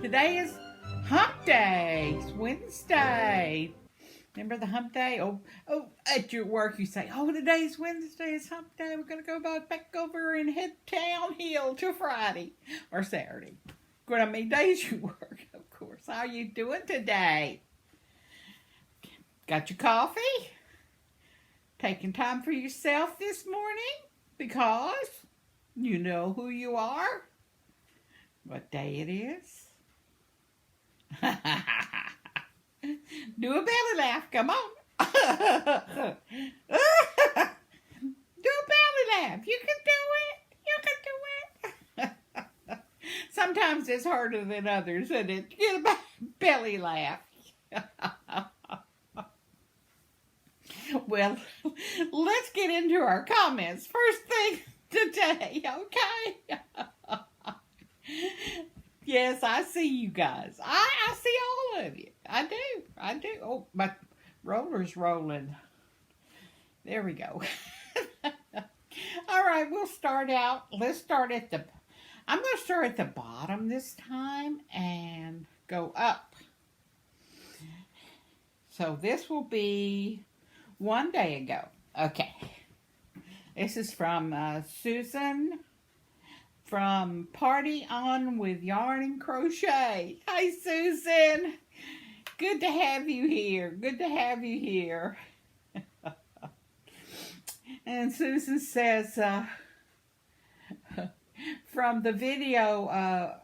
Today is Hump Day. It's Wednesday. Remember the Hump Day? Oh, at your work you say, "Oh, today's Wednesday. It's Hump Day. We're gonna go back over and head downhill till Friday or Saturday." What I mean, days you work, of course. How are you doing today? Got your coffee? Taking time for yourself this morning because you know who you are. What day it is? Do a belly laugh, come on. Do a belly laugh. You can do it. You can do it. Sometimes it's harder than others, isn't it? Get a belly laugh. Well, let's get into our comments. First thing today, okay? Yes, I see you guys. I see all of you. I do. Oh, my roller's rolling. There we go. All right, we'll start out. Let's start at the, I'm going to start at the bottom this time and go up. So this will be one day ago. Okay. This is from Susan from Party On with Yarn and Crochet. Hi, Susan. Good to have you here. Good to have you here. And Susan says, from the video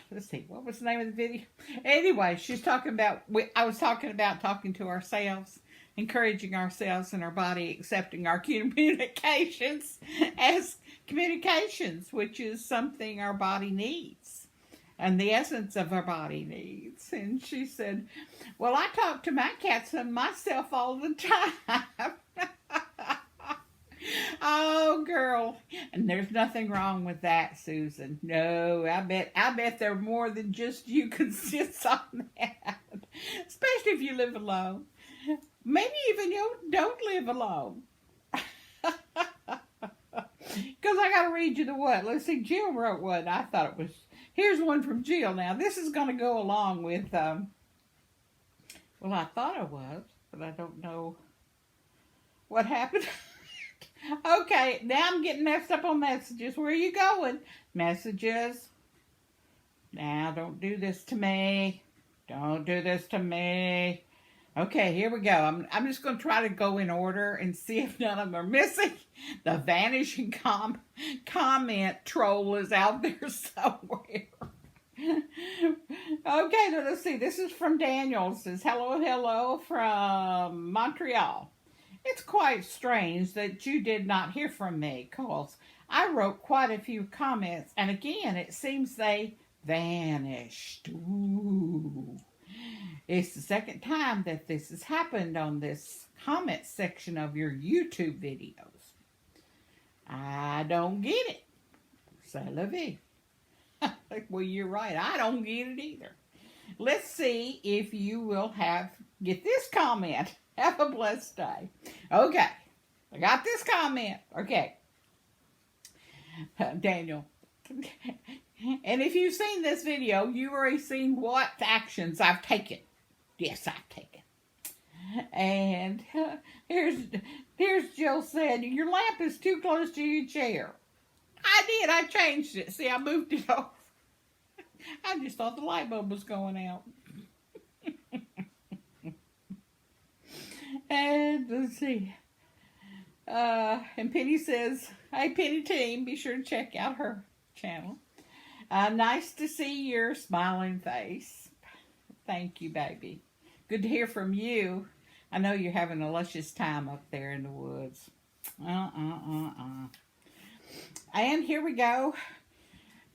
let's see, what was the name of the video? Anyway, she's talking about, I was talking about talking to ourselves, encouraging ourselves and our body, accepting our communications as communications, which is something our body needs and the essence of our body needs. And she said, well, I talk to my cats and myself all the time. Oh, girl. And there's nothing wrong with that, Susan. No, I bet there are more than just you consist on that. Especially if you live alone. Maybe even you don't live alone. Because I got to read you the what? Let's see, Jill wrote one. I thought it was, here's one from Jill. Now, this is going to go along with, well, I thought it was, but I don't know what happened. Okay, now I'm getting messed up on messages. Where are you going? Messages. Now, don't do this to me. Don't do this to me. Okay, here we go. I'm just going to try to go in order and see if none of them are missing. The vanishing comment troll is out there somewhere. Okay, let's see. This is from Daniel. It says, hello from Montreal. It's quite strange that you did not hear from me, cause I wrote quite a few comments, and again, it seems they vanished. Ooh. It's the second time that this has happened on this comment section of your YouTube videos. I don't get it. C'est la vie. Well, you're right. I don't get it either. Let's see if you will get this comment. Have a blessed day. Okay. I got this comment. Okay. Daniel. And if you've seen this video, you've already seen what actions I've taken. Yes, I've taken. And here's Jill said, your lamp is too close to your chair. I did. I changed it. See, I moved it over. I just thought the light bulb was going out. And let's see. And Penny says, hey, Penny team, be sure to check out her channel. Nice to see your smiling face. Thank you, baby. Good to hear from you. I know you're having a luscious time up there in the woods. And here we go.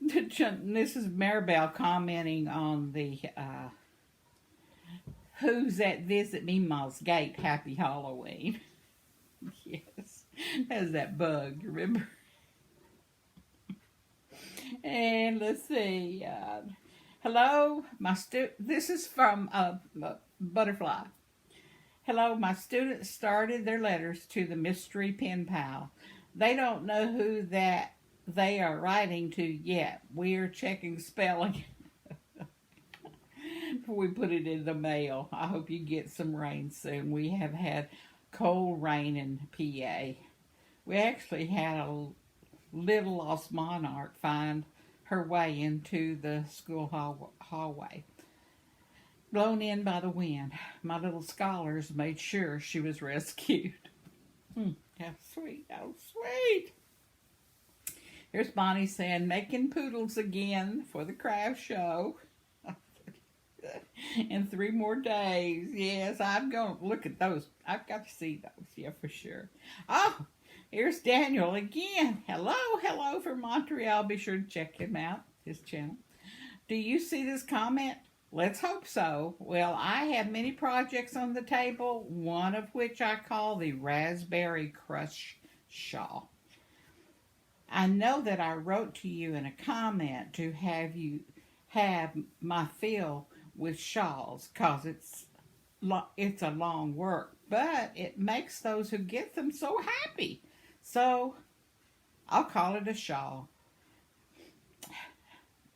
This is Maribel commenting on the who's at Visit Mema's gate. Happy Halloween. Yes, that's that bug, you remember? And let's see. Hello, this is from Butterfly. Hello, my students started their letters to the mystery pen pal. They don't know who that they are writing to yet. We are checking spelling. before we put it in the mail. I hope you get some rain soon. We have had cold rain in PA. We actually had a little lost monarch find her way into the school hallway, blown in by the wind. My little scholars made sure she was rescued. How sweet, how sweet. Here's Bonnie saying, making poodles again for the craft show. In 3 more days. Yes, I'm going to look at those. I've got to see those. Yeah, for sure. Oh, here's Daniel again. Hello from Montreal. Be sure to check him out, his channel. Do you see this comment? Let's hope so. Well, I have many projects on the table, one of which I call the Raspberry Crush Shawl. I know that I wrote to you in a comment to have you have my fill with shawls, because it's a long work, but it makes those who get them so happy. So I'll call it a shawl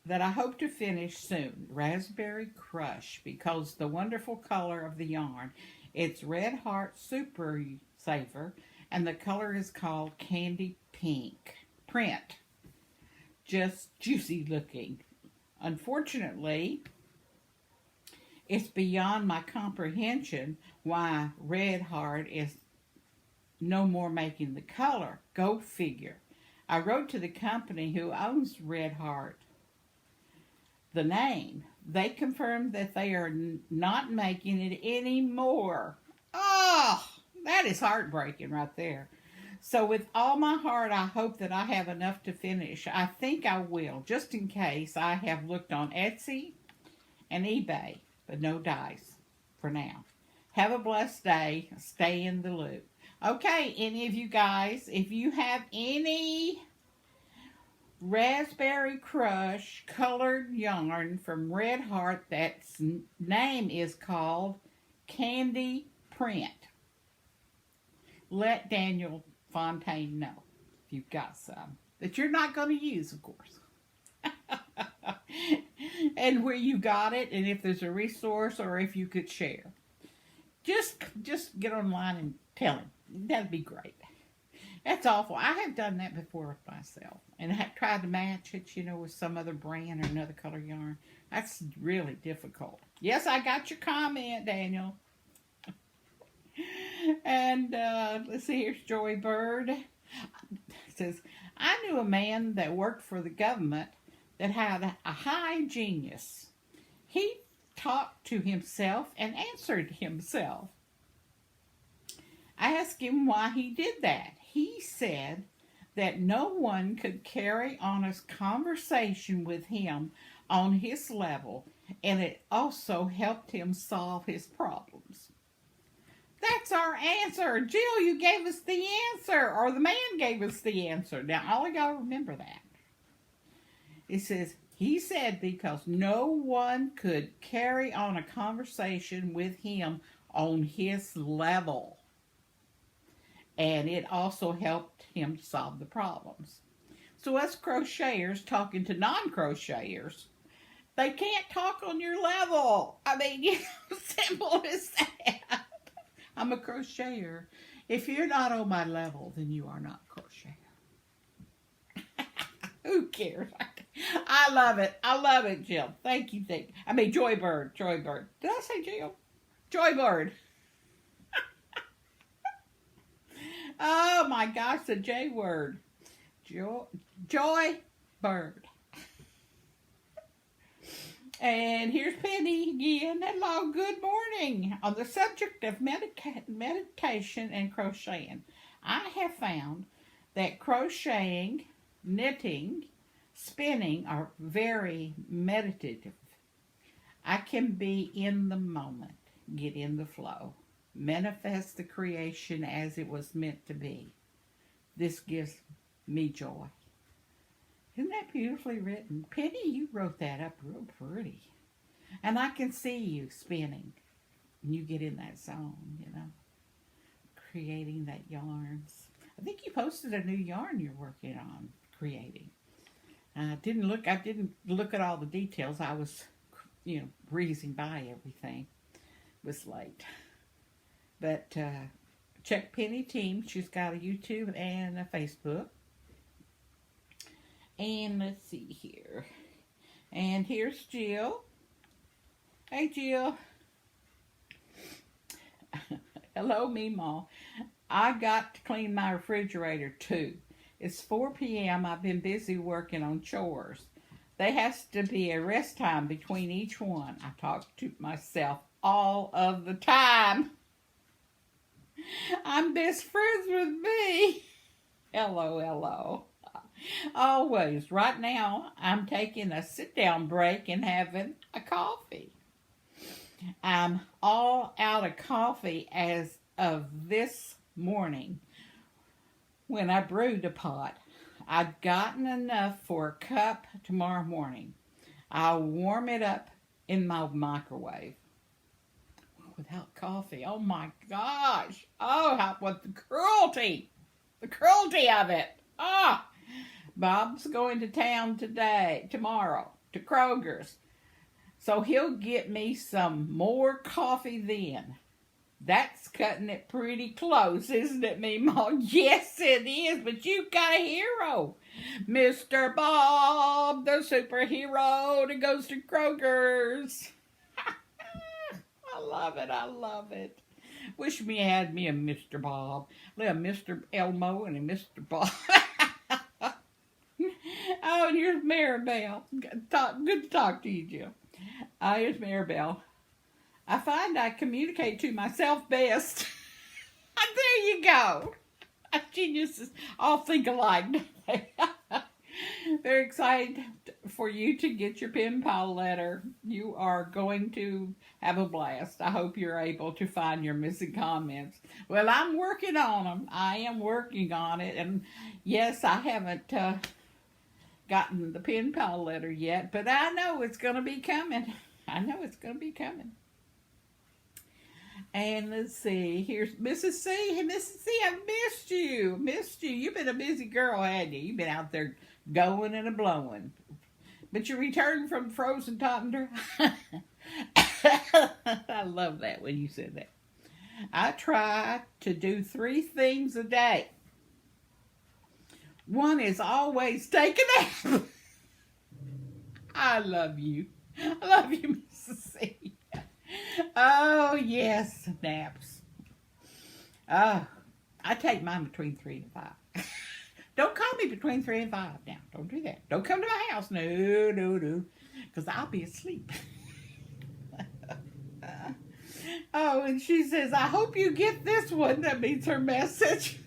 that I hope to finish soon. Raspberry Crush, because the wonderful color of the yarn. It's Red Heart Super Saver, and the color is called Candy Pink Print. Just juicy looking. Unfortunately, it's beyond my comprehension why Red Heart is no more making the color. Go figure. I wrote to the company who owns Red Heart the name. They confirmed that they are not making it anymore. Oh, that is heartbreaking right there. So with all my heart, I hope that I have enough to finish. I think I will, just in case. I have looked on Etsy and eBay, but no dice for now. Have a blessed day. Stay in the loop. Okay, any of you guys, if you have any Raspberry Crush colored yarn from Red Heart, that's name is called Candy Print, let Daniel Fontaine know if you've got some that you're not going to use, of course. And where you got it, and if there's a resource, or if you could share. Just get online and tell him. That'd be great. That's awful. I have done that before myself, and I have tried to match it, with some other brand or another color yarn. That's really difficult. Yes, I got your comment, Daniel. And let's see, here's Joy Bird. It says, I knew a man that worked for the government that had a high genius. He talked to himself and answered himself. I asked him why he did that. He said that no one could carry on a conversation with him on his level, and it also helped him solve his problems. That's our answer. Jill, you gave us the answer, or the man gave us the answer. Now, all of y'all remember that. It says, he said because no one could carry on a conversation with him on his level. And it also helped him solve the problems. So us crocheters talking to non-crocheters, they can't talk on your level. I mean, simple as that. I'm a crocheter. If you're not on my level, then you are not a crocheter. Who cares? I love it. I love it, Jill. Thank you. Joy Bird. Joy Bird. Did I say Jill? Joy Bird. Oh my gosh, the J word. Joy Bird. And here's Penny again. Hello, good morning. On the subject of meditation and crocheting, I have found that crocheting, knitting, spinning are very meditative. I can be in the moment, get in the flow, manifest the creation as it was meant to be. This gives me joy. Isn't that beautifully written? Penny, you wrote that up real pretty. And I can see you spinning. And you get in that zone, creating that yarns. I think you posted a new yarn you're working on creating. I didn't look at all the details. I was breezing by everything. It was late. But check Penny Team. She's got a YouTube and a Facebook. And let's see here. And here's Jill. Hey, Jill. Hello, Mema. I got to clean my refrigerator, too. It's 4 p.m. I've been busy working on chores. There has to be a rest time between each one. I talk to myself all of the time. I'm best friends with me. LOLO. Always. Right now, I'm taking a sit-down break and having a coffee. I'm all out of coffee as of this morning. When I brewed a pot, I'd gotten enough for a cup tomorrow morning. I'll warm it up in my microwave. Without coffee, oh my gosh. Oh, what the cruelty. The cruelty of it. Ah. Bob's going to town tomorrow, to Kroger's. So he'll get me some more coffee then. That's cutting it pretty close, isn't it, Mema? Yes, it is, but you've got a hero. Mr. Bob, the superhero that goes to Kroger's. I love it, I love it. Wish me had me a Mr. Bob. A Mr. Elmo and a Mr. Bob. Oh, and here's Maribel. Good to talk to you, Jill. Here's Maribel. I find I communicate to myself best. There you go. Geniuses all think alike. Very excited for you to get your pen pal letter. You are going to have a blast. I hope you're able to find your missing comments. Well, I'm working on them. I am working on it. And yes, I haven't gotten the pen pal letter yet, but I know it's going to be coming. I know it's going to be coming. And let's see, here's Mrs. C. Hey, Mrs. C, I've missed you. Missed you. You've been a busy girl, hadn't you? You've been out there going and a-blowing. But you returned from frozen tundra. I love that when you said that. I try to do 3 things a day. One is always take a nap. I love you. I love you, Mrs. C. Oh, yes, naps. Oh, I take mine between 3 and 5. Don't call me between 3 and 5 now. Don't do that. Don't come to my house. No. Because I'll be asleep. Oh, and she says, I hope you get this one. That means her message.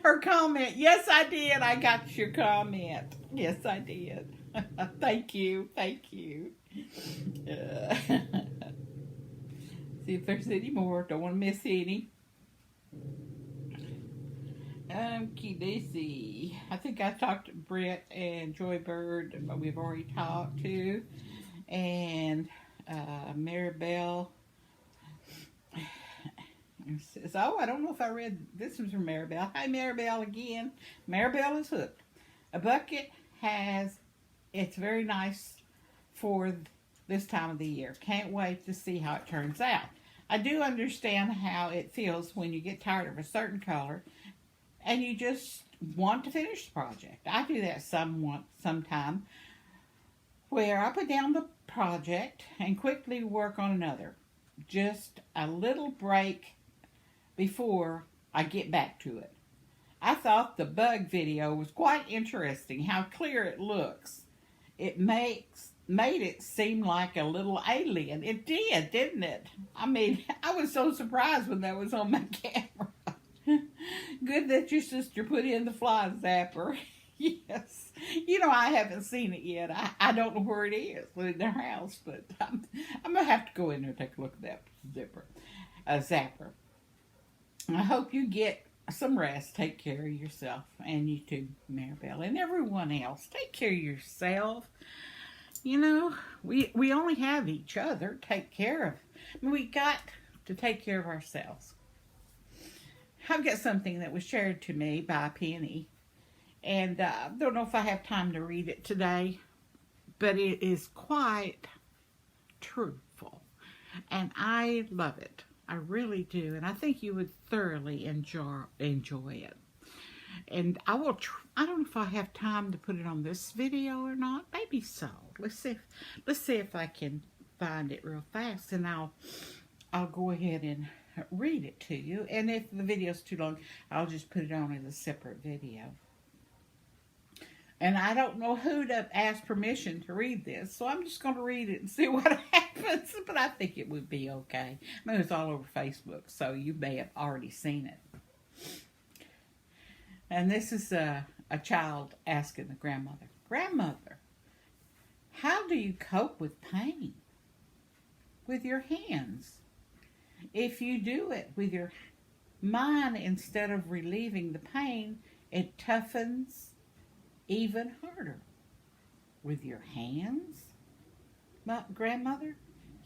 Her comment. Yes, I did. I got your comment. Yes, I did. Thank you. Thank you. See if there's any more. Don't want to miss any. Daisy. I think I talked to Brett and Joybird, but we've already talked to. And Maribel. Says, oh, I don't know if I read this one's from Maribel. Hi, Maribel again. Maribel is hooked. A bucket it's very nice for this time of the year. Can't wait to see how it turns out. I do understand how it feels when you get tired of a certain color and you just want to finish the project. I do that sometime where I put down the project and quickly work on another. Just a little break before I get back to it. I thought the bug video was quite interesting, how clear it looks. It made it seem like a little alien. It did, didn't it? I mean, I was so surprised when that was on my camera. Good that your sister put in the fly zapper. Yes. I haven't seen it yet. I don't know where it is in their house, but I'm going to have to go in there and take a look at that zapper. I hope you get some rest. Take care of yourself. And you too, Maribel. And everyone else. Take care of yourself. We only have each other to take care of. We got to take care of ourselves. I've got something that was shared to me by Penny. And I don't know if I have time to read it today. But it is quite truthful. And I love it. I really do. And I think you would thoroughly enjoy it. And I don't know if I have time to put it on this video or not. Maybe so. Let's see if I can find it real fast, and I'll go ahead and read it to you. And if the video's too long, I'll just put it on as a separate video. And I don't know who to ask permission to read this, so I'm just going to read it and see what happens. But I think it would be okay. I mean, it's all over Facebook, so you may have already seen it. And this is a child asking the grandmother, "Grandmother, how do you cope with pain? With your hands. If you do it with your mind instead of relieving the pain, it toughens even harder. With your hands?" Grandmother?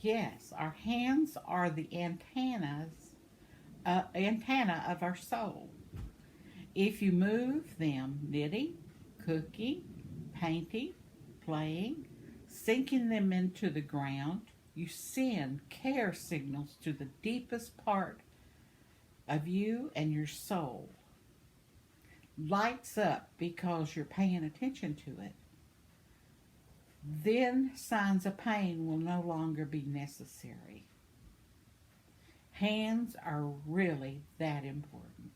Yes, our hands are the antenna of our soul. If you move them, knitting, cooking, painting, playing, sinking them into the ground, you send care signals to the deepest part of you, and your soul lights up because you're paying attention to it. Then signs of pain will no longer be necessary. Hands are really that important.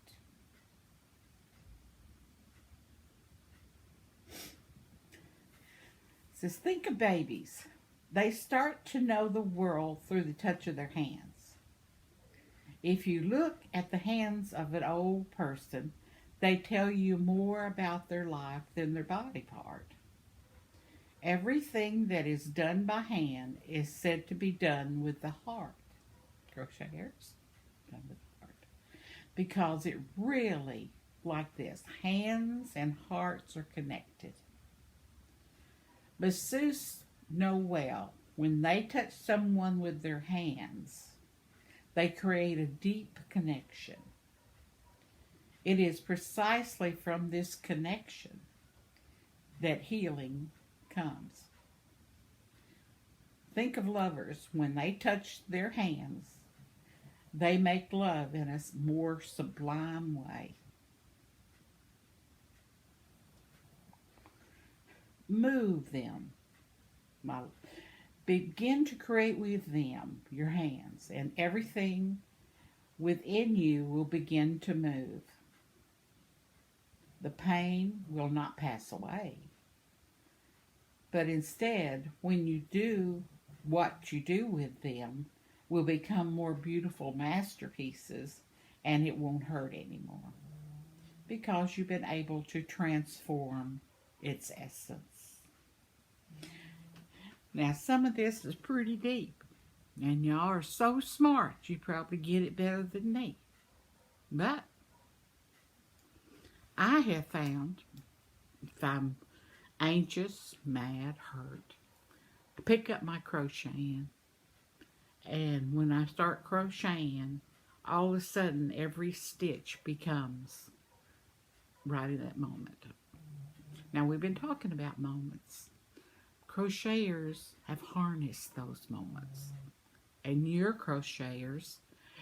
It says, think of babies. They start to know the world through the touch of their hands. If you look at the hands of an old person, they tell you more about their life than their body part. Everything that is done by hand is said to be done with the heart. Crocheters, done with the heart. Because it really, like this, hands and hearts are connected. Masseuses know well, when they touch someone with their hands, they create a deep connection. It is precisely from this connection that healing comes. Think of lovers. When they touch their hands, they make love in a more sublime way. Move them. Begin to create with them, your hands, and everything within you will begin to move. The pain will not pass away. But instead, when you do what you do with them, will become more beautiful masterpieces, and it won't hurt anymore. Because you've been able to transform its essence. Now, some of this is pretty deep, and y'all are so smart, you probably get it better than me. But I have found, if I'm anxious, mad, hurt, I pick up my crocheting, and when I start crocheting, all of a sudden every stitch becomes right in that moment. Now, we've been talking about moments. Crocheters have harnessed those moments, and you're crocheters,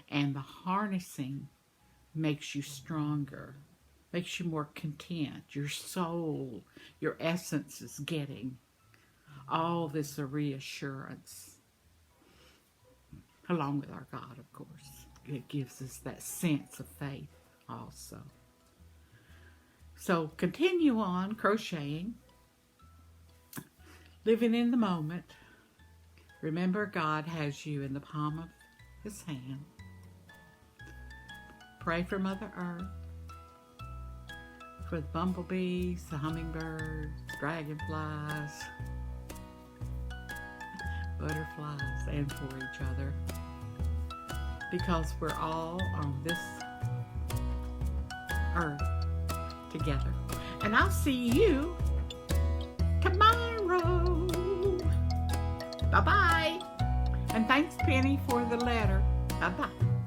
and the harnessing makes you stronger, makes you more content. Your soul, your essence is getting all this reassurance, along with our God, of course. It gives us that sense of faith also. So continue on crocheting, living in the moment. Remember, God has you in the palm of His hand. Pray for Mother Earth, for the bumblebees, the hummingbirds, dragonflies, butterflies, and for each other. Because we're all on this earth together. And I'll see you tomorrow. Bye-bye. And thanks, Penny, for the letter. Bye-bye.